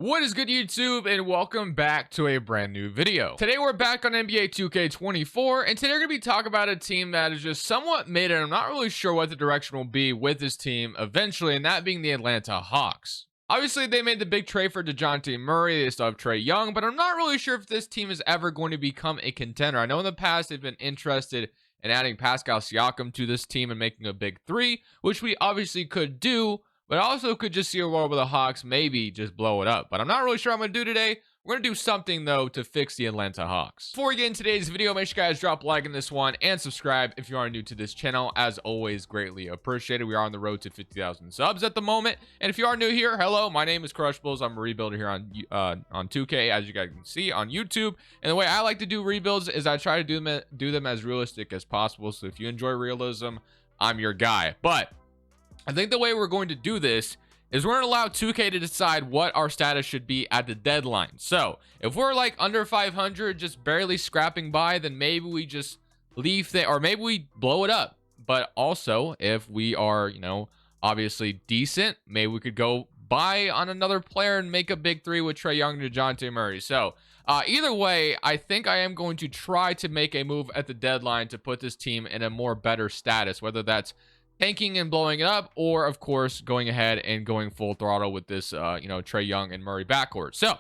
What is good, YouTube, and welcome back to a brand new video. Today we're back on NBA 2K24, and today we're going to be talking about a team that is just somewhat mid, and I'm not really sure what the direction will be with this team eventually, and that being the Atlanta Hawks. Obviously, they made the big trade for DeJounte Murray. They still have Trae Young, but I'm not really sure if this team is ever going to become a contender. I know in the past they've been interested in adding Pascal Siakam to this team and making a big three, which we obviously could do, but also could just see a world where the Hawks maybe just blow it up. But I'm not really sure what I'm going to do today. We're going to do something, though, to fix the Atlanta Hawks. Before we get into today's video, make sure you guys drop a like on this one and subscribe if you are new to this channel. As always, greatly appreciated. We are on the road to 50,000 subs at the moment. And if you are new here, hello, my name is Crushables. I'm a rebuilder here on 2K, as you guys can see on YouTube. And the way I like to do rebuilds is I try to do them as realistic as possible. So if you enjoy realism, I'm your guy. But I think the way we're going to do this is we're going to allow 2K to decide what our status should be at the deadline. So if we're like under 500, just barely scrapping by, then maybe we just leave it, or maybe we blow it up. But also, if we are, obviously decent, maybe we could go buy on another player and make a big three with Trae Young and DeJounte Murray. So either way, I think I am going to try to make a move at the deadline to put this team in a more better status, whether that's tanking and blowing it up, or of course going ahead and going full throttle with this Trae Young and Murray backcourt. So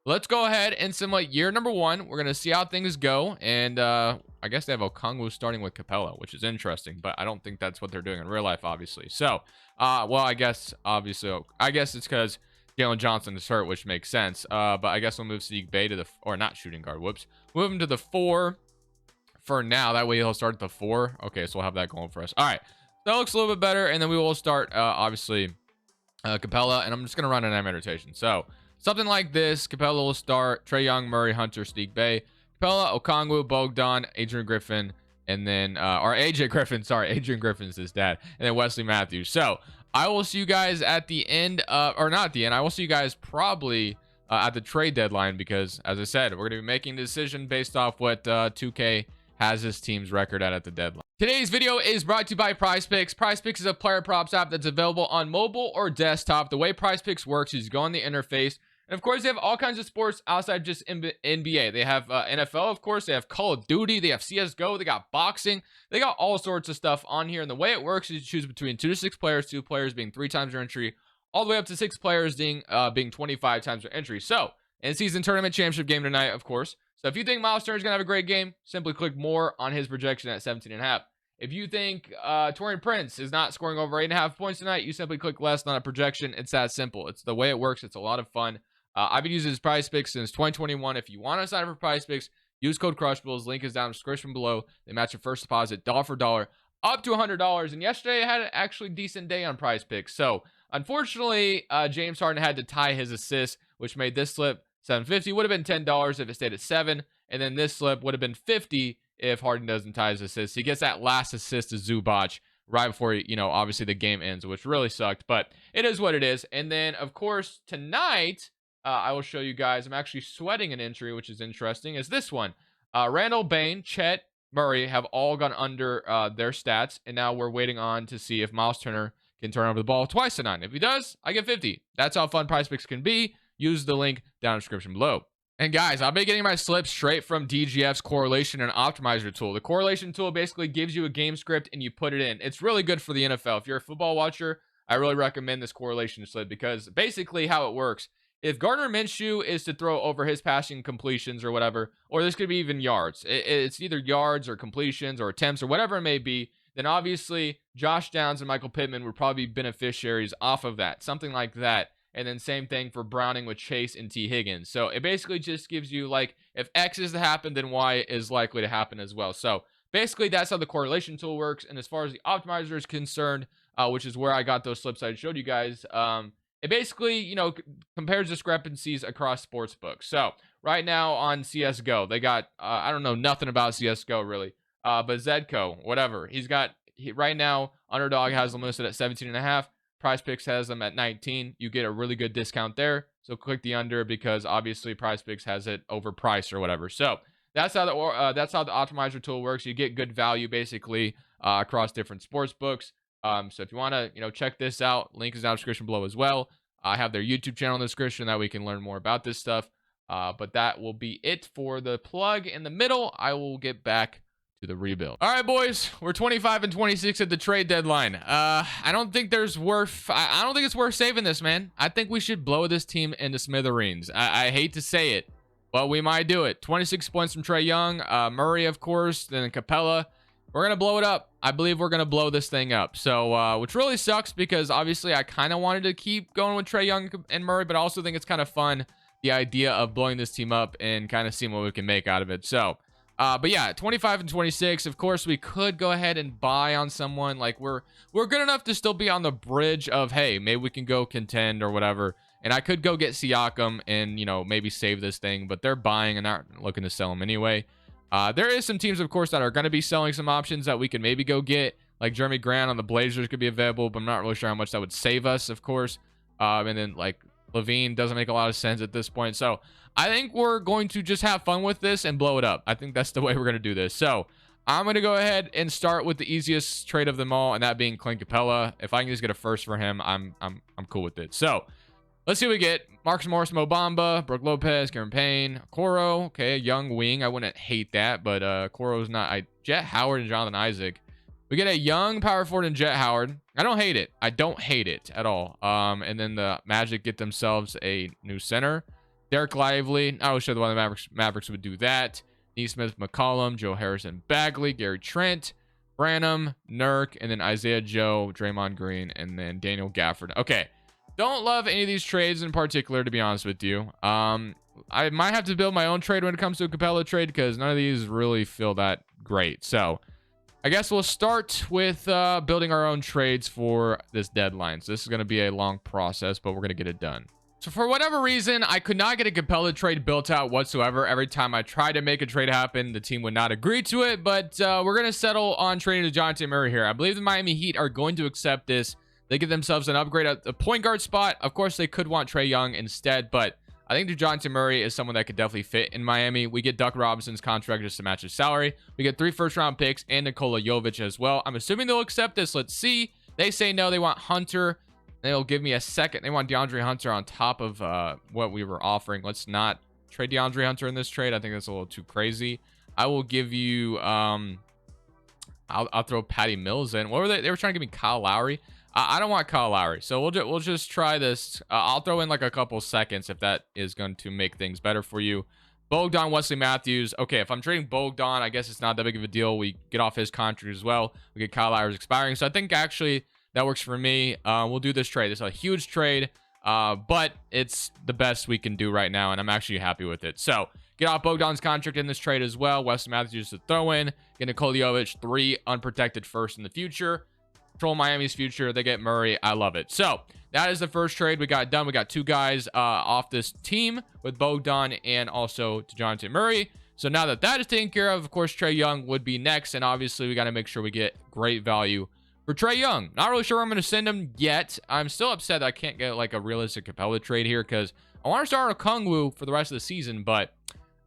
let's go ahead and simulate year number one. We're gonna see how things go, and I guess they have Okongwu starting with Capella, which is interesting, but I don't think that's what they're doing in real life, obviously. So well, I guess it's because Jalen Johnson is hurt, which makes sense. But I guess we'll move Sadiq Bey to the, or not shooting guard, whoops, move him to the 4 for now. That way he'll start at the 4. Okay, so we'll have that going for us. All right, that looks a little bit better. And then we will start obviously Capella, and I'm just gonna run an M rotation. So something like this: Capella will start, Trae Young, Murray, Hunter, Sadiq Bey, Capella, Okongwu, Bogdan, Adrian Griffin, and then or AJ Griffin, sorry, Adrian Griffin's his dad, and then Wesley Matthews. So I will see you guys at the end or not the end, I will see you guys probably at the trade deadline, because as I said, we're gonna be making a decision based off what 2K has this team's record at the deadline. Today's video is brought to you by PrizePicks. PrizePicks is a player props app that's available on mobile or desktop. The way PrizePicks works is you go on the interface, and of course they have all kinds of sports outside just NBA. They have NFL, of course. They have Call of Duty. They have CSGO. They got boxing. They got all sorts of stuff on here. And the way it works is you choose between 2 to 6 players, 2 players being 3 times your entry, all the way up to 6 players being 25 times your entry. So in season tournament championship game tonight, of course. So if you think Miles Turner's going to have a great game, simply click more on his projection at 17.5. If you think Torian Prince is not scoring over 8.5 points tonight, you simply click less on a projection. It's that simple. It's the way it works. It's a lot of fun. I've been using this PrizePicks since 2021. If you want to sign up for PrizePicks, use code Crushables. Link is down in the description below. They match your first deposit dollar for dollar up to $100. And yesterday I had an actually decent day on PrizePicks. So unfortunately, James Harden had to tie his assists, which made this slip $7.50. Would have been $10 if it stayed at 7, and then this slip would have been $50 if Harden doesn't tie his assist. He gets that last assist to Zubac right before obviously the game ends, which really sucked, but it is what it is. And then of course tonight I will show you guys, I'm actually sweating an entry, which is interesting, is this one. Randall, Bane, Chet, Murray have all gone under their stats, and now we're waiting on to see if Miles Turner can turn over the ball twice tonight. If he does, I get 50. That's how fun PrizePicks can be. Use the link down in the description below. And guys, I've been getting my slips straight from DGF's correlation and optimizer tool. The correlation tool basically gives you a game script and you put it in. It's really good for the NFL. If you're a football watcher, I really recommend this correlation slip, because basically how it works, if Gardner Minshew is to throw over his passing completions or whatever, or this could be even yards, it's either yards or completions or attempts or whatever it may be, then obviously Josh Downs and Michael Pittman would probably be beneficiaries off of that, something like that. And then same thing for Browning with Chase and T. Higgins. So it basically just gives you, like, if X is to happen, then Y is likely to happen as well. So basically that's how the correlation tool works. And as far as the optimizer is concerned, which is where I got those slips I showed you guys, it basically, compares discrepancies across sports books. So right now on CSGO, they got, I don't know nothing about CSGO really, but Zedco, whatever. Right now, Underdog has them listed at 17.5. PrizePicks has them at 19. You get a really good discount there. So click the under, because obviously PrizePicks has it overpriced or whatever. So that's how the optimizer tool works. You get good value basically across different sports books. So if you want to check this out, link is down in the description below as well. I have their YouTube channel in the description that we can learn more about this stuff. But that will be it for the plug in the middle. I will get back to the rebuild. All right, boys, we're 25 and 26 at the trade deadline. I don't think it's worth saving this, man. I think we should blow this team into smithereens. I hate to say it, but we might do it. 26 points from Trae Young, Murray, of course, then Capella. We're gonna blow it up. I believe we're gonna blow this thing up. So, which really sucks because obviously I kind of wanted to keep going with Trae Young and Murray, but I also think it's kind of fun, the idea of blowing this team up and kind of seeing what we can make out of it. So, but yeah, 25 and 26. Of course, we could go ahead and buy on someone. Like we're good enough to still be on the bridge of, hey, maybe we can go contend or whatever. And I could go get Siakam and, you know, maybe save this thing, but they're buying and not looking to sell them anyway. There is some teams, of course, that are going to be selling some options that we can maybe go get. Like Jeremy Grant on the Blazers could be available, but I'm not really sure how much that would save us, of course. And then like Levine doesn't make a lot of sense at this point. So I think we're going to just have fun with this and blow it up. I think that's the way we're going to do this. So I'm going to go ahead and start with the easiest trade of them all, and that being Clint Capella. If I can just get a first for him, I'm cool with it. So let's see what we get. Marcus Morris, Mo Bamba, Brook Lopez, Cameron Payne, Coro. Okay, a young wing. I wouldn't hate that, but Coro's not. Jet Howard and Jonathan Isaac. We get a young power forward in Jet Howard. I don't hate it. I don't hate it at all. And then the Magic get themselves a new center. Derek Lively. Not really sure why the Mavericks would do that. Neesmith, McCollum, Joe Harrison, Bagley, Gary Trent, Branham, Nurk, and then Isaiah Joe, Draymond Green, and then Daniel Gafford. Okay. Don't love any of these trades in particular, to be honest with you. I might have to build my own trade when it comes to a Capella trade because none of these really feel that great. So I guess we'll start with building our own trades for this deadline. So this is going to be a long process, but we're going to get it done. So for whatever reason, I could not get a Capella trade built out whatsoever. Every time I tried to make a trade happen, the team would not agree to it. But we're going to settle on trading DeJounte Murray here. I believe the Miami Heat are going to accept this. They get themselves an upgrade at the point guard spot. Of course, they could want Trae Young instead, but I think DeJounte Murray is someone that could definitely fit in Miami. We get Duck Robinson's contract just to match his salary. We get 3 first-round picks and Nikola Jovic as well. I'm assuming they'll accept this. Let's see. They say no. They want Hunter. They'll give me a second. They want DeAndre Hunter on top of what we were offering. Let's not trade DeAndre Hunter in this trade. I think that's a little too crazy. I will give you... I'll throw Patty Mills in. What were they? They were trying to give me Kyle Lowry. I don't want Kyle Lowry, so we'll just try this. I'll throw in like a couple seconds if that is going to make things better for you. Bogdan, Wesley Matthews. Okay, if I'm trading Bogdan, I guess it's not that big of a deal. We get off his contract as well. We get Kyle Lowry's expiring, so I think actually that works for me. We'll do this trade. It's a huge trade, but it's the best we can do right now, and I'm actually happy with it. So get off Bogdan's contract in this trade as well. Wesley Matthews to throw in. Get Nikola Jovic, 3 unprotected first in the future. Control Miami's future. They get Murray. I love it. So that is the first trade we got done. We got 2 guys off this team with Bogdan and also DeJounte Murray. So now that that is taken care of course, Trae Young would be next. And obviously, we got to make sure we get great value for Trae Young. Not really sure where I'm going to send him yet. I'm still upset that I can't get like a realistic Capella trade here because I want to start a Kongwu for the rest of the season, but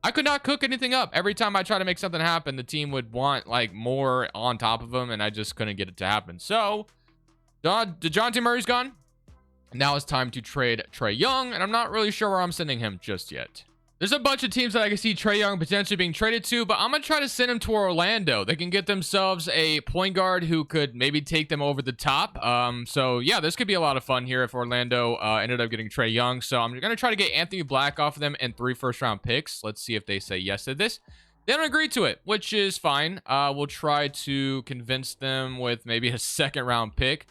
I could not cook anything up. Every time I try to make something happen, the team would want like more on top of them, and I just couldn't get it to happen. So, DeJounte Murray's gone. Now it's time to trade Trae Young, and I'm not really sure where I'm sending him just yet. There's a bunch of teams that I can see Trae Young potentially being traded to, but I'm going to try to send him to Orlando. They can get themselves a point guard who could maybe take them over the top. So, yeah, this could be a lot of fun here if Orlando ended up getting Trae Young. So, I'm going to try to get Anthony Black off of them and 3 first-round picks. Let's see if they say yes to this. They don't agree to it, which is fine. We'll try to convince them with maybe a second-round pick.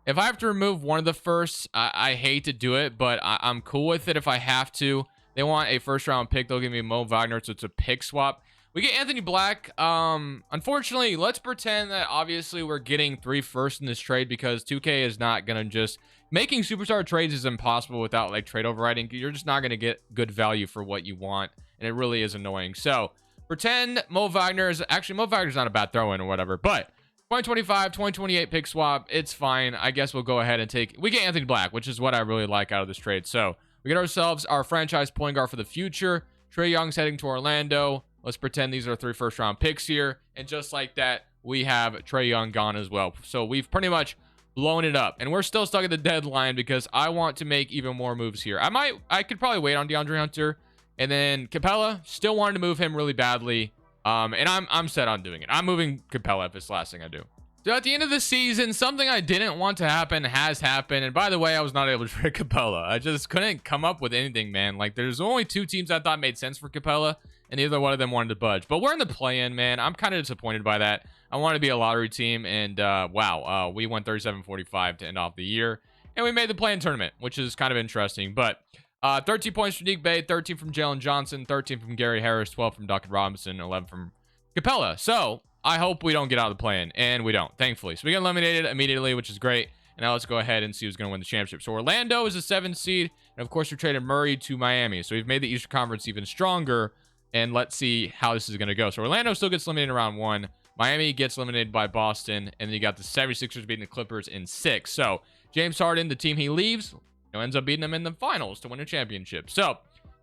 If I have to remove one of the firsts, I hate to do it, but I'm cool with it if I have to. They want a first-round pick. They'll give me Mo Wagner, so it's a pick swap. We get Anthony Black. Unfortunately, let's pretend that obviously we're getting 3 firsts in this trade because 2K is not going to just... Making superstar trades is impossible without like trade overriding. You're just not going to get good value for what you want, and it really is annoying. So, pretend Mo Wagner is... Actually, Mo Wagner's not a bad throw-in or whatever, but 2025, 2028 pick swap, it's fine. I guess we'll go ahead and take... We get Anthony Black, which is what I really like out of this trade. So, we get ourselves our franchise point guard for the future. Trae Young's heading to Orlando. Let's pretend these are 3 first-round picks here. And just like that, we have Trae Young gone as well. So we've pretty much blowing it up. And we're still stuck at the deadline because I want to make even more moves here. I could probably wait on DeAndre Hunter. And then Capella, still wanted to move him really badly. And I'm set on doing it. I'm moving Capella if it's the last thing I do. So at the end of the season, something I didn't want to happen has happened. And by the way, I was not able to trade Capella. I just couldn't come up with anything, man. Like, there's only 2 teams I thought made sense for Capella, and neither one of them wanted to budge. But we're in the play-in, man. I'm kind of disappointed by that. I want to be a lottery team, and wow, we won 37-45 to end off the year. And we made the play-in tournament, which is kind of interesting. But 13 points from Nick Bay, 13 from Jalen Johnson, 13 from Gary Harris, 12 from Duncan Robinson, 11 from Capella. So I hope we don't get out of the play-in, and we don't, thankfully. So we get eliminated immediately, which is great. And now let's go ahead and see who's going to win the championship. So Orlando is a 7th seed, and of course we traded Murray to Miami. So we've made the Eastern Conference even stronger, and let's see how this is going to go. So Orlando still gets eliminated in round 1. Miami gets eliminated by Boston, and then you got the 76ers beating the Clippers in 6. So James Harden, the team he leaves, ends up beating them in the finals to win a championship. So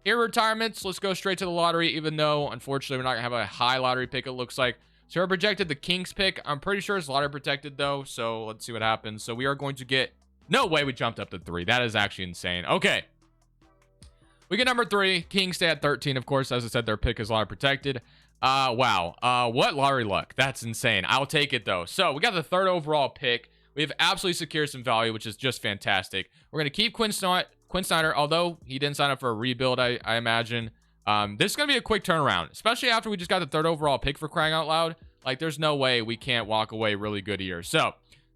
here retirements, let's go straight to the lottery, even though unfortunately we're not going to have a high lottery pick, it looks like. So we're projected the Kings pick. I'm pretty sure it's lottery protected though, so let's see what happens. So we are going to get, no way we jumped up to 3. That is actually insane. Okay, we get number 3. Kings stay at 13. Of course, as I said, their pick is lottery protected. Wow, what lottery luck. That's insane. I'll take it though. So we got the 3rd overall pick. We have absolutely secured some value, which is just fantastic. We're going to keep Quinn Snyder, although he didn't sign up for a rebuild, I imagine. This is going to be a quick turnaround, especially after we just got the 3rd overall pick, for crying out loud. Like, there's no way we can't walk away really good here. So,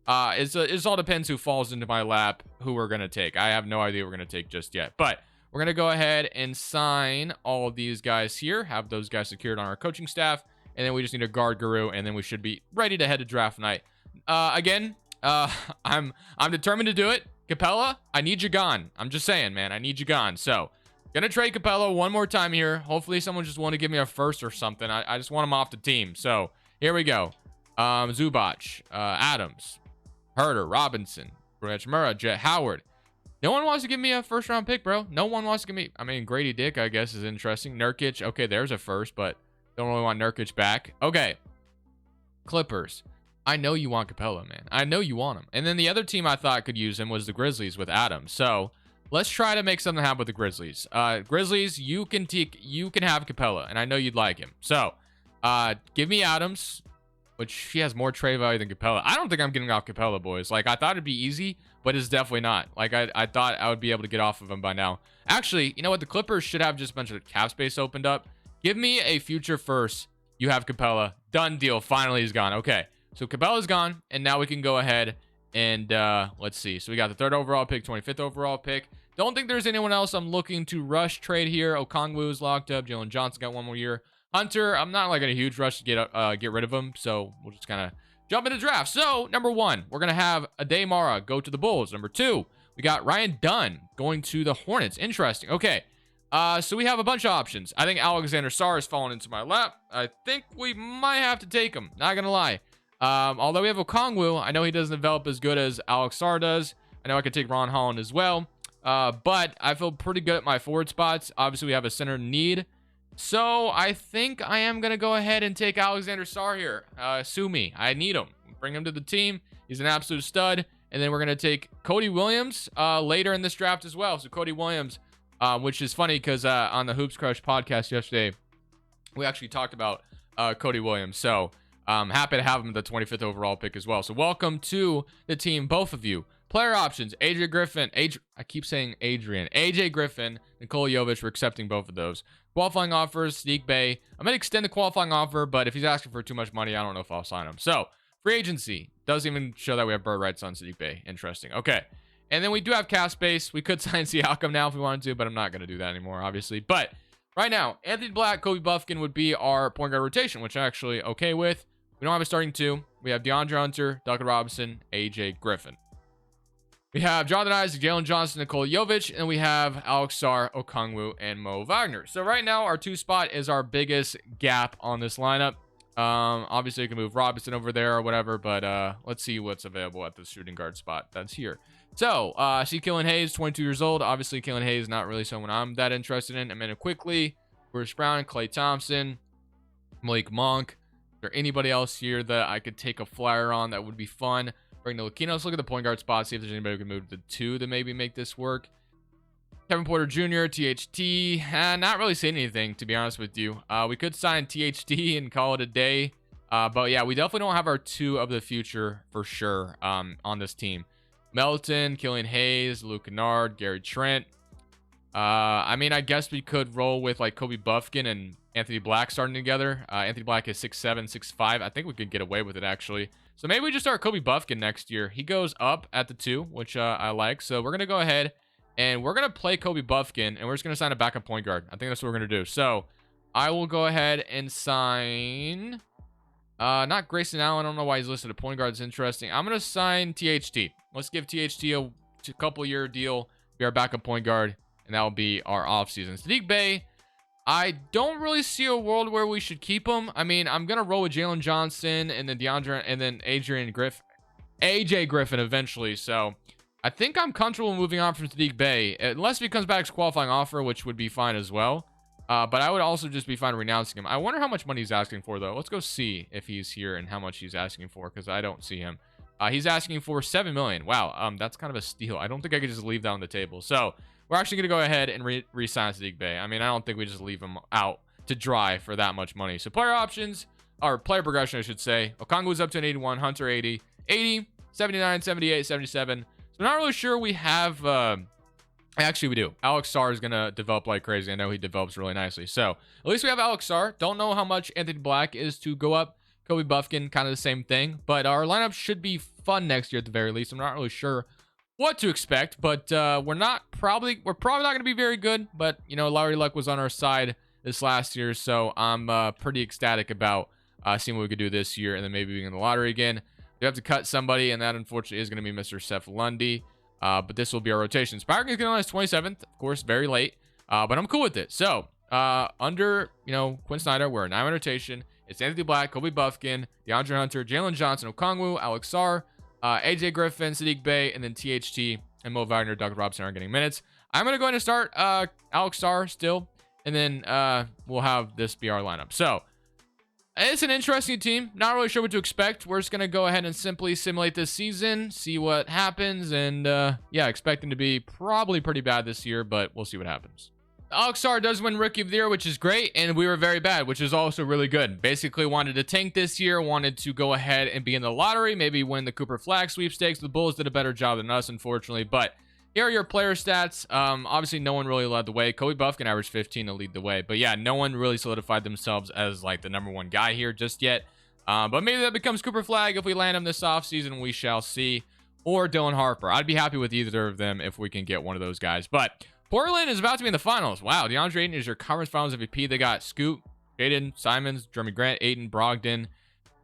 it all depends who falls into my lap, who we're going to take. I have no idea who we're going to take just yet. But we're going to go ahead and sign all of these guys here, have those guys secured on our coaching staff, and then we just need a guard guru, and then we should be ready to head to draft night. Again, I'm determined to do it. Capella, I need you gone. I'm just saying, man, I need you gone. So, gonna trade Capella one more time here. Hopefully someone just want to give me a first or something. I just want him off the team. So here we go. Zubac, Adams, Herter, Robinson, Murrah, Jet Howard. No one wants to give me a first round pick, bro. No one wants to give me, I mean, Grady Dick, I guess, is interesting. Nurkic, okay, there's a first, but don't really want Nurkic back. Okay. Clippers. I know you want Capella, man. I know you want him. And then the other team I thought could use him was the Grizzlies with Adams. So let's try to make something happen with the Grizzlies. Grizzlies, you can have Capella, and I know you'd like him. So, give me Adams, which he has more trade value than Capella. I don't think I'm getting off Capella, boys. Like, I thought it'd be easy, but it's definitely not. Like, I thought I would be able to get off of him by now. Actually, you know what? The Clippers should have just a bunch of cap space opened up. Give me a future first. You have Capella. Done deal. Finally, he's gone. Okay. So Capella's gone, and now we can go ahead and let's see. So we got the 3rd overall pick, 25th overall pick. Don't think there's anyone else I'm looking to rush trade here. Okongwu is locked up. Jalen Johnson got 1 more year. Hunter, I'm not like in a huge rush to get rid of him, so we'll just kind of jump into draft. So number 1, we're gonna have Ade Mara go to the Bulls. Number 2, we got Ryan Dunn going to the Hornets. Interesting. Okay. So we have a bunch of options. I think Alexander Sarr has fallen into my lap. I think we might have to take him. Not gonna lie. Although we have Okongwu, I know he doesn't develop as good as Alex Sarr does. I know I could take Ron Holland as well. But I feel pretty good at my forward spots. Obviously, we have a center need. So I think I am going to go ahead and take Alexander Sarr here. Sue me. I need him. Bring him to the team. He's an absolute stud. And then we're going to take Cody Williams later in this draft as well. So Cody Williams, which is funny because on the Hoops Crush podcast yesterday, we actually talked about Cody Williams. So I'm happy to have him at the 25th overall pick as well. So welcome to the team, both of you. Player options, AJ Griffin, I keep saying Adrian. AJ Griffin, Nikola Jovic, we're accepting both of those. Qualifying offers, Sneak Bay. I'm going to extend the qualifying offer, but if he's asking for too much money, I don't know if I'll sign him. So, free agency. Doesn't even show that we have bird rights on Sneak Bay. Interesting. Okay. And then we do have cap space. We could sign Siakam now if we wanted to, but I'm not going to do that anymore, obviously. But right now, Anthony Black, Kobe Buffkin would be our point guard rotation, which I'm actually okay with. We don't have a starting 2. We have DeAndre Hunter, Duncan Robinson, AJ Griffin. We have Jonathan Isaac, Jalen Johnson, Nikola Jovic, and we have Alex Sarr, Okongwu, and Mo Wagner. So right now, our 2 spot is our biggest gap on this lineup. Obviously, you can move Robinson over there or whatever, but let's see what's available at the shooting guard spot that's here. So, I see Killian Hayes, 22 years old. Obviously, Killian Hayes not really someone I'm that interested in. Amanda Quickly, Bruce Brown, Klay Thompson, Malik Monk. Is there anybody else here that I could take a flyer on that would be fun? Bring Ntilikina. Let's look at the point guard spot, see if there's anybody who can move to the 2 to maybe make this work. Kevin Porter Jr., THT. Not really saying anything, to be honest with you. We could sign THT and call it a day. But yeah, we definitely don't have our 2 of the future for sure on this team. Melton, Killian Hayes, Luke Kennard, Gary Trent. I mean, I guess we could roll with like Kobe Buffkin and Anthony Black starting together. Anthony Black is 6'7", 6'5". I think we could get away with it, actually. So maybe we just start Kobe Buffkin next year. He goes up at the 2, which I like. So we're going to go ahead and we're going to play Kobe Buffkin, and we're just going to sign a backup point guard. I think that's what we're going to do. So I will go ahead and sign... not Grayson Allen. I don't know why he's listed a point guard. It's interesting. I'm going to sign THT. Let's give THT a couple-year deal. Be our backup point guard, and that will be our offseason. Saddiq Bey, I don't really see a world where we should keep him. I mean, I'm going to roll with Jalen Johnson and then DeAndre and then AJ Griffin eventually. So I think I'm comfortable moving on from Saddiq Bey, unless he comes back as qualifying offer, which would be fine as well. But I would also just be fine renouncing him. I wonder how much money he's asking for, though. Let's go see if he's here and how much he's asking for, because I don't see him. He's asking for $7 million. Wow, that's kind of a steal. I don't think I could just leave that on the table. So we're actually going to go ahead and re-sign Saddiq Bey. I mean, I don't think we just leave him out to dry for that much money. So player options, or player progression, I should say. Okongwu's up to an 81, Hunter 80, 80, 79, 78, 77. So not really sure we have... Actually, we do. Alex Sarr is going to develop like crazy. I know he develops really nicely. So, at least we have Alex Sarr. Don't know how much Anthony Black is to go up. Kobe Buffkin, kind of the same thing. But our lineup should be fun next year at the very least. I'm not really sure what to expect. But we're probably not going to be very good. But, you know, Lottery Luck was on our side this last year. So, I'm pretty ecstatic about seeing what we could do this year. And then maybe being in the lottery again. We have to cut somebody. And that, unfortunately, is going to be Mr. Seth Lundy. But this will be our rotation. Spider is going on his 27th, of course, very late. But I'm cool with it. So, under, you know, Quinn Snyder, we're a 9-man rotation. It's Anthony Black, Kobe Buffkin, DeAndre Hunter, Jalen Johnson, Okongwu, Alex Sarr, AJ Griffin, Saddiq Bey, and then THT and Mo Wagner, Doug Robinson aren't getting minutes. I'm going to go ahead and start Alex Sarr still. And then we'll have this be our lineup. So, it's an interesting team. Not really sure what to expect. We're just going to go ahead and simply simulate this season, see what happens, and yeah, expecting to be probably pretty bad this year, but we'll see what happens. Alex Sarr does win Rookie of the Year, which is great, and we were very bad, which is also really good. Basically wanted to tank this year, wanted to go ahead and be in the lottery, maybe win the Cooper Flag sweepstakes. The Bulls did a better job than us, unfortunately, but here are your player stats. Obviously, no one really led the way. Kobe Buffkin averaged 15 to lead the way. But yeah, no one really solidified themselves as like the #1 guy here just yet. But maybe that becomes Cooper Flag if we land him this offseason. We shall see. Or Dylan Harper. I'd be happy with either of them if we can get one of those guys. But Portland is about to be in the finals. Wow, DeAndre Ayton is your conference finals MVP. They got Scoot, Jaden, Simons, Jeremy Grant, Ayton, Brogdon.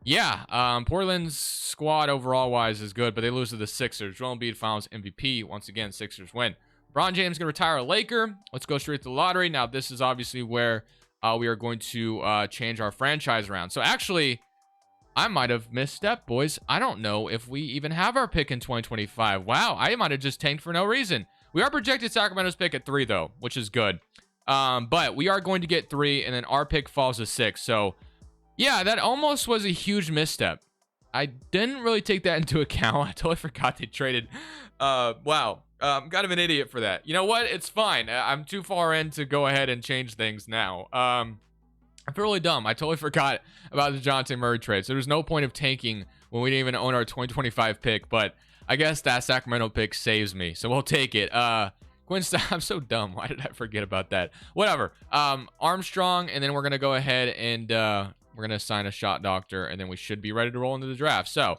Yeah, Portland's squad overall-wise is good, but they lose to the Sixers. Joel Embiid finals MVP. Once again, Sixers win. LeBron James going to retire a Laker. Let's go straight to the lottery. Now, this is obviously where we are going to change our franchise around. So, actually, I might have misstepped, boys. I don't know if we even have our pick in 2025. Wow, I might have just tanked for no reason. We are projected Sacramento's pick at 3, though, which is good. But we are going to get 3, and then our pick falls to 6. So, yeah, that almost was a huge misstep. I didn't really take that into account. I totally forgot they traded. Wow. I'm kind of an idiot for that. You know what? It's fine. I'm too far in to go ahead and change things now. I feel really dumb. I totally forgot about the Dejounte Murray trade. So there's no point of tanking when we didn't even own our 2025 pick. But I guess that Sacramento pick saves me. So we'll take it. Quinn, I'm so dumb. Why did I forget about that? Whatever. Armstrong, and then we're going to go ahead and we're going to assign a shot doctor, and then we should be ready to roll into the draft. So,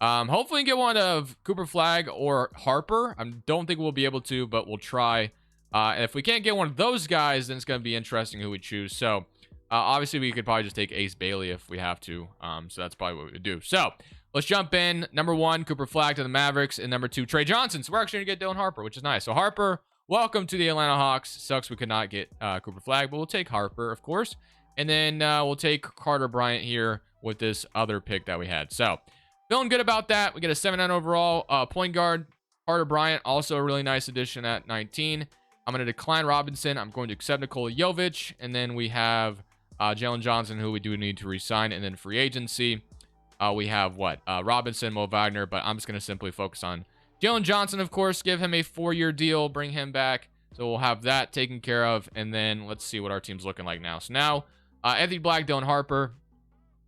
hopefully get one of Cooper Flag or Harper. I don't think we'll be able to, but we'll try. And if we can't get one of those guys, then it's going to be interesting who we choose. So, obviously, we could probably just take Ace Bailey if we have to. So, that's probably what we would do. So, let's jump in. #1, Cooper Flag to the Mavericks, and #2, Trey Johnson. So, we're actually going to get Dylan Harper, which is nice. So, Harper, welcome to the Atlanta Hawks. Sucks we could not get Cooper Flag, but we'll take Harper, of course. And then we'll take Carter Bryant here with this other pick that we had. So, feeling good about that. We get a 7-9 overall point guard. Carter Bryant, also a really nice addition at 19. I'm going to decline Robinson. I'm going to accept Nikola Jovic. And then we have Jalen Johnson, who we do need to re-sign. And then free agency. We have what? Robinson, Mo Wagner, but I'm just going to simply focus on Jalen Johnson, of course. Give him a 4-year deal, bring him back. So we'll have that taken care of, and then let's see what our team's looking like now. So now, Anthony Black, Dylan Harper.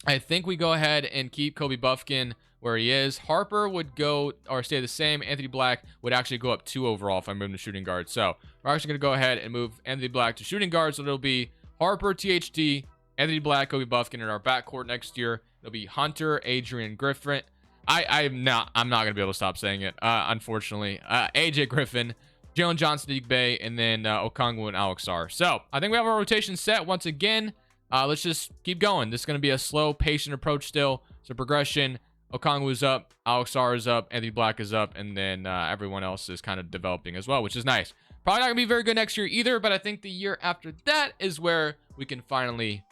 I think we go ahead and keep Kobe Buffkin where he is. Harper would go or stay the same. Anthony Black would actually go up 2 overall if I move him to shooting guard. So we're actually going to go ahead and move Anthony Black to shooting guard. So it'll be Harper, THD, Anthony Black, Kobe Buffkin in our backcourt next year. It'll be Hunter, Adrian Griffin. I'm not going to be able to stop saying it, unfortunately. AJ Griffin, Jalen Johnson, Igbe, and then Okongwu and Alex R. So I think we have our rotation set once again. Let's just keep going. This is going to be a slow, patient approach still. So progression, Okongwu's up, Alex R is up, Anthony Black is up, and then everyone else is kind of developing as well, which is nice. Probably not going to be very good next year either, but I think the year after that is where we can finally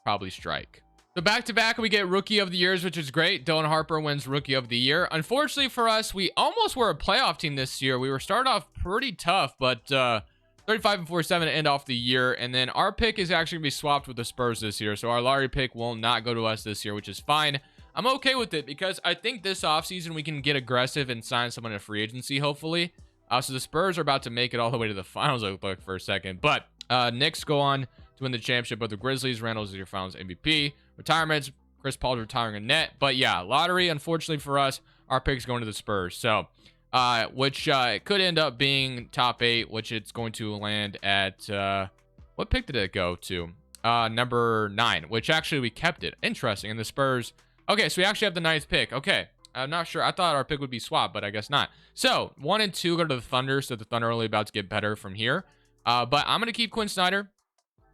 probably strike. So back-to-back, we get Rookie of the Years, which is great. Dylan Harper wins Rookie of the Year. Unfortunately for us, we almost were a playoff team this year. We were started off pretty tough, but 35-47 to end off the year. And then our pick is actually going to be swapped with the Spurs this year. So our lottery pick will not go to us this year, which is fine. I'm okay with it because I think this offseason we can get aggressive and sign someone in free agency, hopefully. So the Spurs are about to make it all the way to the finals, it looked like, for a second. But Knicks go on to win the championship, but the Grizzlies, Randall's your finals MVP. Retirements, Chris Paul's retiring a net. But yeah, lottery, unfortunately for us, our pick's going to the Spurs. So, which it could end up being top 8, which it's going to land at, what pick did it go to? Number 9, which actually we kept it. Interesting. And the Spurs, okay, so we actually have the 9th pick. Okay. I'm not sure. I thought our pick would be swapped, but I guess not. So 1 and 2 go to the Thunder. So the Thunder are really about to get better from here. But I'm going to keep Quinn Snyder.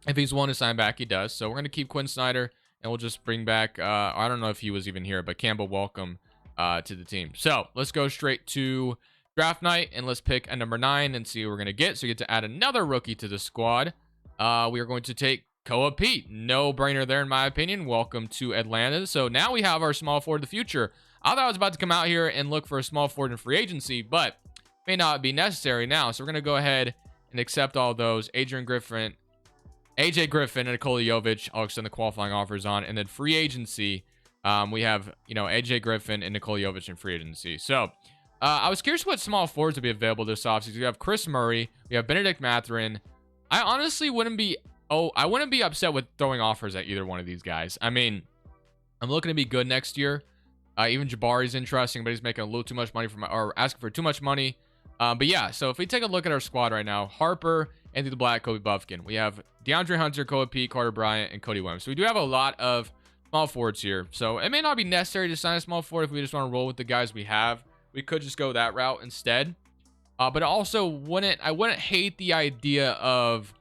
If he's willing to sign back, he does. So we're going to keep Quinn Snyder, and we'll just bring back, I don't know if he was even here, but Campbell Welcome to the team. So let's go straight to draft night, and let's pick a number 9 and see what we're going to get. So we get to add another rookie to the squad. We are going to take Koa Pete. No brainer there, in my opinion. Welcome to Atlanta. So now we have our small forward of the future. I thought I was about to come out here and look for a small forward in free agency, but may not be necessary now. So we're going to go ahead and accept all those. AJ Griffin, and Nikola Jovic. I'll extend the qualifying offers on. And then free agency, we have, AJ Griffin and Nikola Jovic in free agency. So I was curious what small forwards would be available this offseason. We have Chris Murray. We have Benedict Mathurin. I honestly wouldn't be upset with throwing offers at either one of these guys. I mean, I'm looking to be good next year. Even Jabari's interesting, but he's making a little too much money or asking for too much money. But yeah, so if we take a look at our squad right now, Harper, Anthony Black, Kobe Buffkin. We have DeAndre Hunter, Koa Pete, Carter Bryant, and Cody Williams. So we do have a lot of small forwards here. So it may not be necessary to sign a small forward if we just want to roll with the guys we have. We could just go that route instead. But also I wouldn't hate the idea of,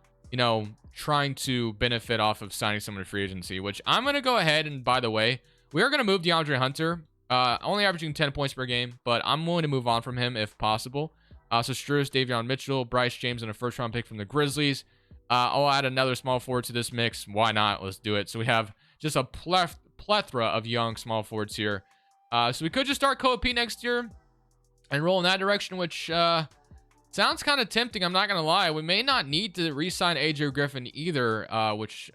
trying to benefit off of signing someone in free agency, which I'm going to go ahead and, by the way, we are going to move DeAndre Hunter, only averaging 10 points per game, but I'm willing to move on from him if possible. So Strus, Davion Mitchell, Bryce James, and a first-round pick from the Grizzlies. I'll add another small forward to this mix. Why not? Let's do it. So we have just a plethora of young small forwards here. So we could just start Koa Pete next year and roll in that direction, which sounds kind of tempting. I'm not going to lie. We may not need to re-sign AJ Griffin either, which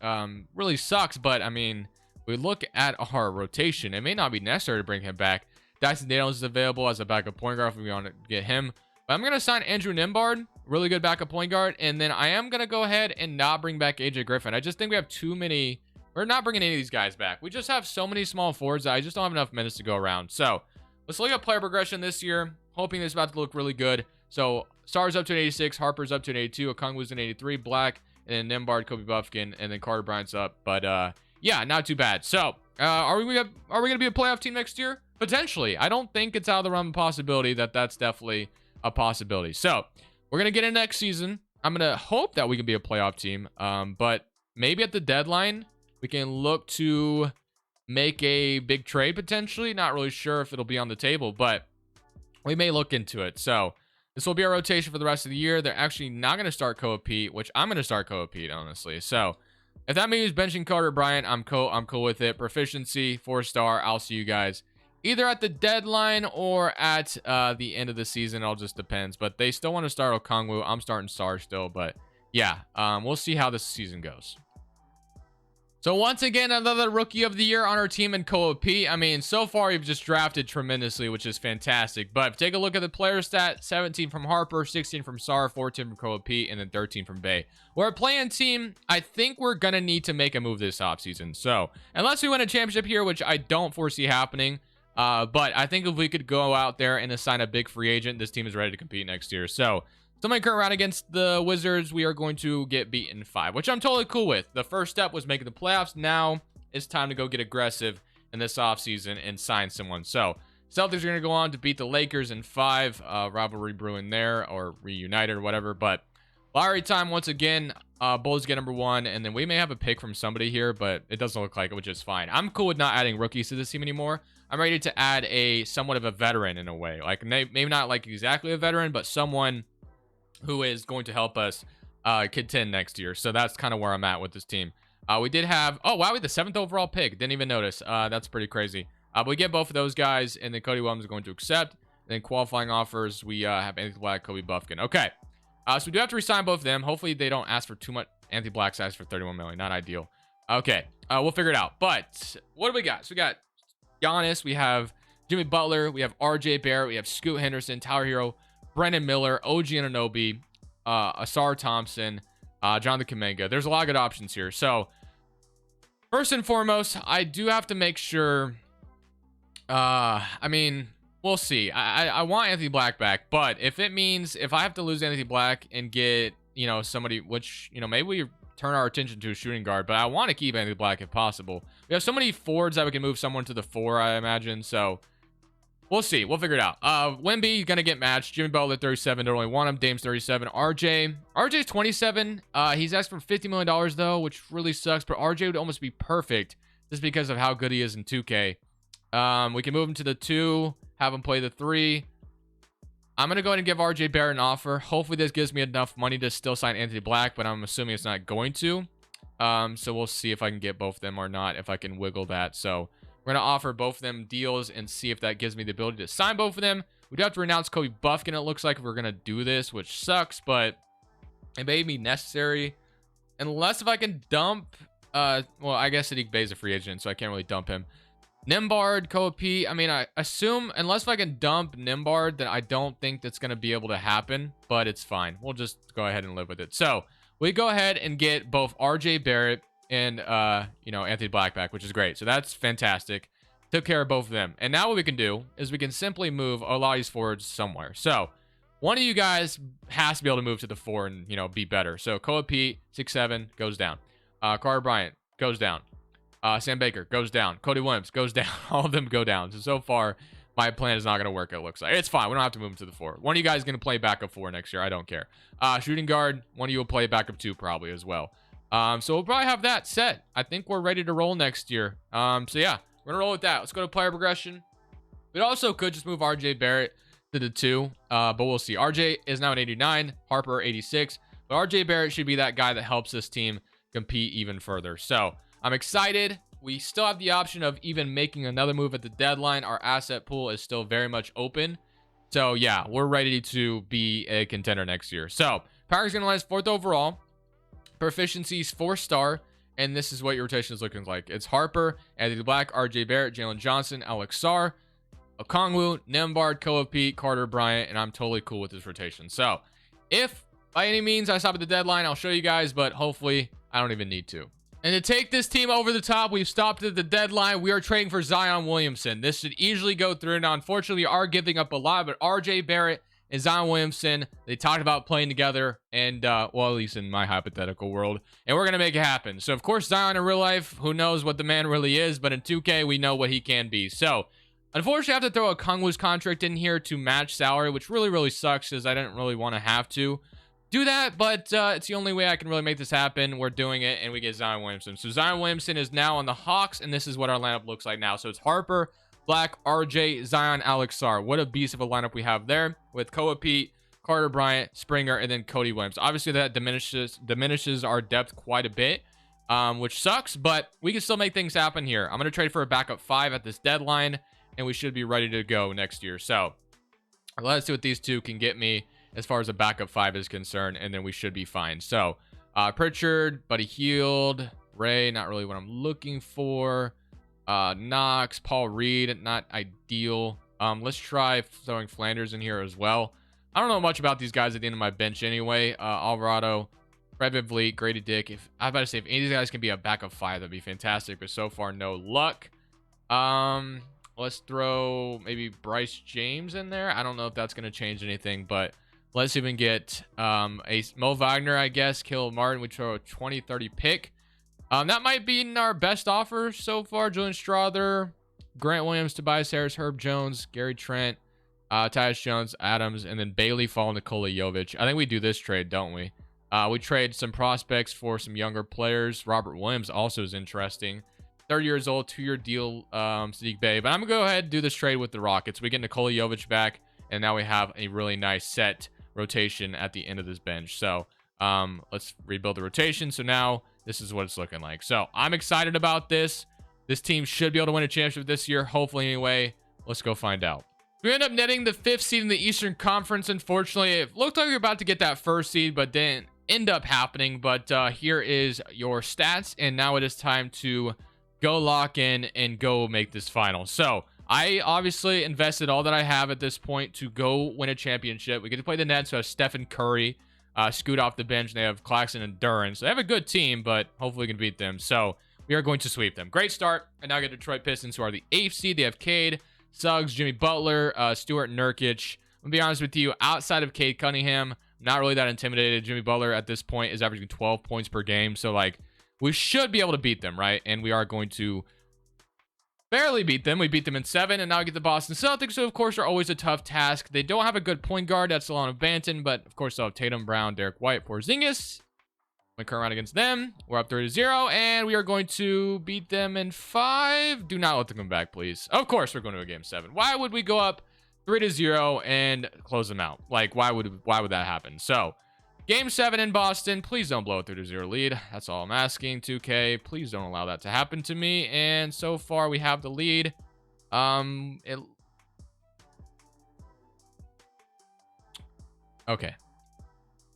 really sucks. But, I mean, we look at our rotation. It may not be necessary to bring him back. Dyson Daniels is available as a backup point guard if we want to get him. But I'm going to sign Andrew Nembhard, really good backup point guard. And then I am going to go ahead and not bring back AJ Griffin. I just think we have too many. We're not bringing any of these guys back. We just have so many small forwards that I just don't have enough minutes to go around. So let's look at player progression this year. Hoping this is about to look really good. So Star's up to an 86. Harper's up to an 82. Okongwu's an 83. Black, and then Nembhard, Kobe Buffkin, and then Carter Bryant's up. But yeah, not too bad. So are we gonna be a playoff team next year? Potentially. I don't think it's out of the realm of possibility that's definitely a possibility. So we're gonna get in next season. I'm gonna hope that we can be a playoff team. But maybe at the deadline we can look to make a big trade potentially. Not really sure if it'll be on the table, but we may look into it. So this will be our rotation for the rest of the year. They're actually not going to start Koa Pete, which I'm going to start Koa Pete, honestly. So if that means benching Carter Bryant, I'm cool with it. Proficiency, 4-star. I'll see you guys either at the deadline or at the end of the season. It all just depends. But they still want to start Okongwu. I'm starting Star still. But yeah, we'll see how this season goes. So once again, another rookie of the year on our team in Co-op. I mean, so far you've just drafted tremendously, which is fantastic. But take a look at the player stat: 17 from Harper, 16 from Sar, 14 from Co-op, and then 13 from Bay. We're a playing team. I think we're gonna need to make a move this offseason. So unless we win a championship here, which I don't foresee happening, but I think if we could go out there and assign a big free agent, this team is ready to compete next year. So my current round against the Wizards, we are going to get beaten 5, which I'm totally cool with. The first step was making the playoffs. Now it's time to go get aggressive in this offseason and sign someone. So Celtics are going to go on to beat the Lakers in 5. Rivalry brewing there, or reunited or whatever. But lottery time once again. Bulls get number 1, and then we may have a pick from somebody here, but it doesn't look like it, which is fine. I'm cool with not adding rookies to this team anymore. I'm ready to add a somewhat of a veteran in a way. Like maybe not like exactly a veteran, but someone who is going to help us contend next year. So that's kind of where I'm at with this team. We did have, oh wow, we had the 7th overall pick. Didn't even notice. That's pretty crazy. But we get both of those guys, and then Cody Williams is going to accept. And then qualifying offers, we have Anthony Black, Kobe Buffkin. Okay. So we do have to resign both of them. Hopefully they don't ask for too much. Anthony Black's asked for 31 million. Not ideal. Okay. We'll figure it out. But what do we got? So we got Giannis. We have Jimmy Butler. We have RJ Barrett. We have Scoot Henderson, Tyler Hero, Brendan Miller, OG Anunoby, Asar Thompson, Jonathan Kuminga. There's a lot of good options here. So first and foremost, I do have to make sure. I mean, we'll see. I want Anthony Black back, but if it means if I have to lose Anthony Black and get, you know, somebody, which, you know, maybe we turn our attention to a shooting guard, but I want to keep Anthony Black if possible. We have so many forwards that we can move someone to the 4, I imagine. So we'll see. We'll figure it out. Wemby gonna get matched. Jimmy Butler 37. Don't really want him. Dame's 37. RJ's 27. He's asked for $50 million though, which really sucks. But RJ would almost be perfect just because of how good he is in 2K. We can move him to the 2. Have him play the 3. I'm gonna go ahead and give RJ Barrett an offer. Hopefully this gives me enough money to still sign Anthony Black, but I'm assuming it's not going to. So we'll see if I can get both of them or not. If I can wiggle that. So we're going to offer both of them deals and see if that gives me the ability to sign both of them. We do have to renounce Kobe Buffkin, it looks like, if we're going to do this, which sucks, but it may be necessary. Unless if I can dump, well, I guess Sadiq Bey is a free agent, so I can't really dump him. Nimbard, Co-op, I mean, I assume, unless if I can dump Nimbard, then I don't think that's going to be able to happen, but it's fine. We'll just go ahead and live with it. So we go ahead and get both RJ Barrett and you know, Anthony Black back, which is great. So that's fantastic. Took care of both of them. And now what we can do is we can simply move a lot of these forwards somewhere. So one of you guys has to be able to move to the 4 and, you know, be better. So Co-op 6'7" goes down. Carter Bryant goes down. Sam Baker goes down. Cody Williams goes down. All of them go down. So far my plan is not going to work, it looks like. It's fine. We don't have to move them to the 4. One of you guys is going to play backup 4 next year. I don't care. Shooting guard, one of you will play backup 2 probably as well. So we'll probably have that set. I think we're ready to roll next year. So yeah, we're gonna roll with that. Let's go to player progression. We also could just move RJ Barrett to the 2, but we'll see. RJ is now at 89, Harper 86, but RJ Barrett should be that guy that helps this team compete even further. So I'm excited. We still have the option of even making another move at the deadline. Our asset pool is still very much open. So yeah, we're ready to be a contender next year. So Power's gonna last 4th overall. Proficiency's 4-star, and this is what your rotation is looking like. It's Harper, Anthony Black, RJ Barrett, Jalen Johnson, Alex Sarr, Okongwu, Nimbard, Co-op, Carter Bryant, and I'm totally cool with this rotation. So if by any means I stop at the deadline, I'll show you guys, but hopefully I don't even need to. And to take this team over the top, we've stopped at the deadline. We are trading for Zion Williamson. This should easily go through. Now, unfortunately, we are giving up a lot, but RJ Barrett and Zion Williamson, they talked about playing together, and well, at least in my hypothetical world, and we're gonna make it happen. So of course Zion in real life, who knows what the man really is, but in 2K we know what he can be. So unfortunately I have to throw a Kongwu's contract in here to match salary, which really sucks because I didn't really want to have to do that, but it's the only way I can really make this happen. We're doing it, and we get Zion Williamson. So Zion Williamson is now on the Hawks, and this is what our lineup looks like now. So it's Harper, Black, RJ, Zion, Alex Sarr. What a beast of a lineup we have there with Co-op, Carter Bryant, Springer, and then Cody Williams. Obviously, that diminishes our depth quite a bit, which sucks, but we can still make things happen here. I'm going to trade for a backup 5 at this deadline, and we should be ready to go next year. So let's see what these two can get me as far as a backup 5 is concerned, and then we should be fine. So Pritchard, Buddy Hield, Ray, not really what I'm looking for. Knox, Paul Reed, not ideal. Let's try throwing Flanders in here as well. I don't know much about these guys at the end of my bench anyway. Alvarado, Fred VanVleet, Grady Dick. If I'm about to say, if any of these guys can be a backup 5, that'd be fantastic. But so far, no luck. Let's throw maybe Bryce James in there. I don't know if that's going to change anything, but let's even get a Mo Wagner, I guess. Caleb Martin. We throw a 20-30 pick. That might be our best offer so far. Julian Strother, Grant Williams, Tobias Harris, Herb Jones, Gary Trent, Tyus Jones, Adams, and then Bailey Fall, Nikola Jovic. I think we do this trade, don't we? We trade some prospects for some younger players. Robert Williams also is interesting. 30 years old, 2-year deal, Sadiq Bey. But I'm going to go ahead and do this trade with the Rockets. We get Nikola Jovic back, and now we have a really nice set rotation at the end of this bench. So let's rebuild the rotation. So now this is what it's looking like. So I'm excited about this. This team should be able to win a championship this year, hopefully anyway. Let's go find out. We end up netting the 5th seed in the Eastern Conference. Unfortunately, it looked like we were about to get that 1st seed, but didn't end up happening. But here is your stats, and now it is time to go lock in and go make this final. So I obviously invested all that I have at this point to go win a championship. We get to play the Nets, who have Stephen Curry, Scoot off the bench, and they have Claxton and Duran. So they have a good team, but hopefully we can beat them. So we are going to sweep them. Great start. And now get Detroit Pistons, who are the 8th seed. They have Cade, Suggs, Jimmy Butler, Stuart Nurkic. I'm going to be honest with you, outside of Cade Cunningham, I'm not really that intimidated. Jimmy Butler at this point is averaging 12 points per game. So, like, we should be able to beat them, right? And we are going to barely beat them. We beat them in 7, and now we get the Boston Celtics, who, of course, are always a tough task. They don't have a good point guard. That's Delano Banton, but, of course, they'll have Tatum, Brown, Derek White, Porzingis. We come around against them. We're up 3-0, and we are going to beat them in 5. Do not let them come back, please. Of course, we're going to a game 7. Why would we go up 3-0 and close them out? Like, why would that happen? So, game 7 in Boston. Please don't blow a 3-0 lead. That's all I'm asking. 2K, please don't allow that to happen to me. And so far, we have the lead. Okay.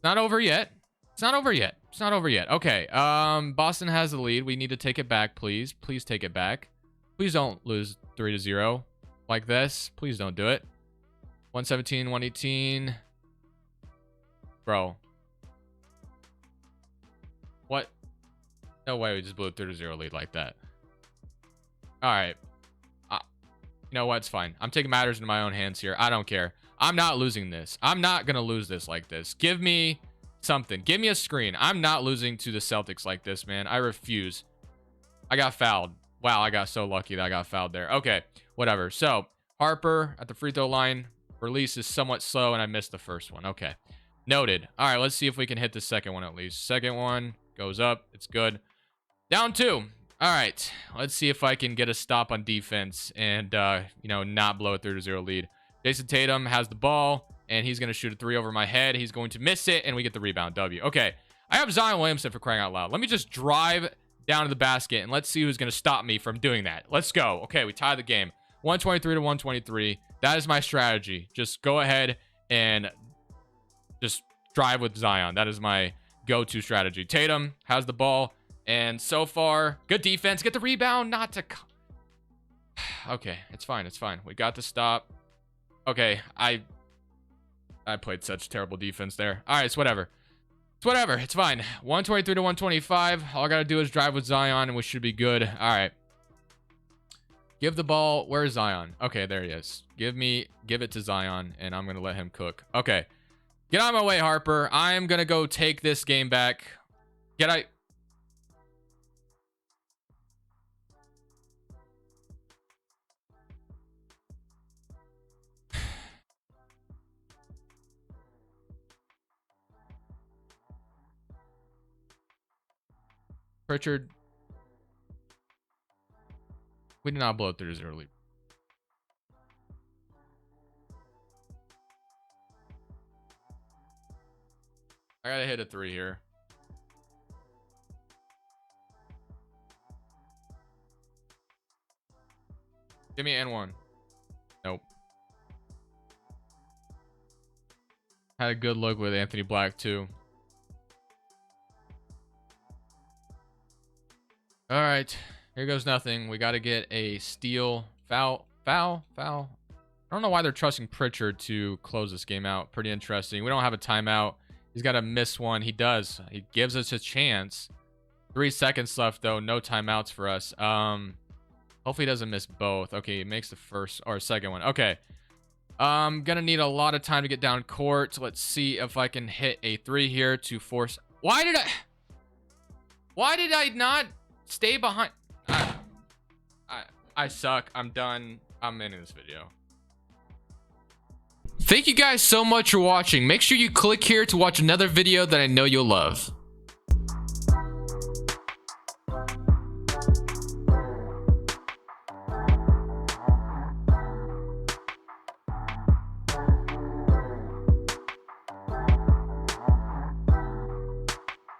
Not over yet. It's not over yet. It's not over yet. Okay. Boston has the lead. We need to take it back, please. Please take it back. Please don't lose 3-0 like this. Please don't do it. 117, 118. Bro. What? No way we just blew a 3-0 lead like that. All right. You know what? It's fine. I'm taking matters into my own hands here. I don't care. I'm not losing this. I'm not going to lose this like this. Give me something. Give me a screen. I'm not losing to the Celtics like this, man. I refuse. I got fouled. Wow, I got so lucky that I got fouled there. Okay, whatever. So, Harper at the free throw line. Release is somewhat slow, and I missed the first one. Okay, noted. All right, let's see if we can hit the second one at least. Second one goes up. It's good. Down 2. All right, let's see if I can get a stop on defense and, not blow a 3-0 lead. Jason Tatum has the ball, and he's going to shoot a 3 over my head. He's going to miss it, and we get the rebound. W. Okay, I have Zion Williamson for crying out loud. Let me just drive down to the basket, and let's see who's going to stop me from doing that. Let's go. Okay, we tie the game. 123 to 123. That is my strategy. Just go ahead and just drive with Zion. That is my go-to strategy. Tatum has the ball, and so far, good defense. Get the rebound, not to... Okay, it's fine. It's fine. We got the stop. Okay, I played such terrible defense there. All right, it's whatever. It's whatever. It's fine. 123 to 125. All I got to do is drive with Zion, and we should be good. All right. Give the ball. Where's Zion? Okay, there he is. Give it to Zion, and I'm going to let him cook. Okay. Get out of my way, Harper. I'm going to go take this game back. Pritchard. We did not blow it 3-0 lead. I gotta hit a 3 here. Give me N1. Nope. Had a good look with Anthony Black too. All right, here goes nothing. We got to get a steal. Foul. I don't know why they're trusting Pritchard to close this game out. Pretty interesting. We don't have a timeout. He's got to miss one. He does. He gives us a chance. 3 seconds left, though. No timeouts for us. Hopefully he doesn't miss both. Okay, he makes the first or second one. Okay. Gonna need a lot of time to get down court. Let's see if I can hit a 3 here to force. Why did I not stay behind? I suck. I'm done. I'm ending this video. Thank you guys so much for watching. Make sure you click here to watch another video that I know you'll love.